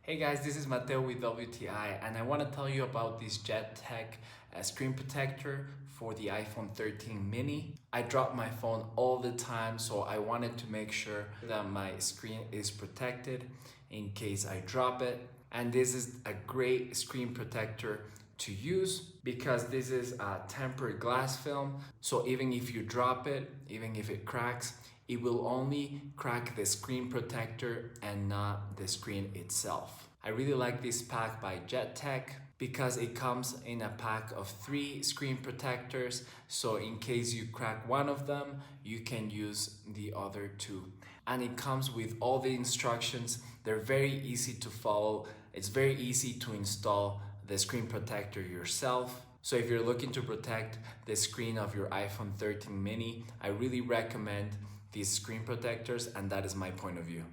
Hey guys, this is Mateo with WTI and I want to tell you about this JETech screen protector for the iPhone 13 mini. I drop my phone all the time, so I wanted to make sure that my screen is protected in case I drop it. And this is a great screen protector to use because this is a tempered glass film, so even if you drop it, even if it cracks, it will only crack the screen protector and not the screen itself. I really like this pack by JETech because it comes in a pack of 3 screen protectors, so in case you crack one of them, you can use the other 2. And it comes with all the instructions. They're very easy to follow. It's very easy to install the screen protector yourself. So if you're looking to protect the screen of your iPhone 13 mini, I really recommend these screen protectors, and that is my point of view.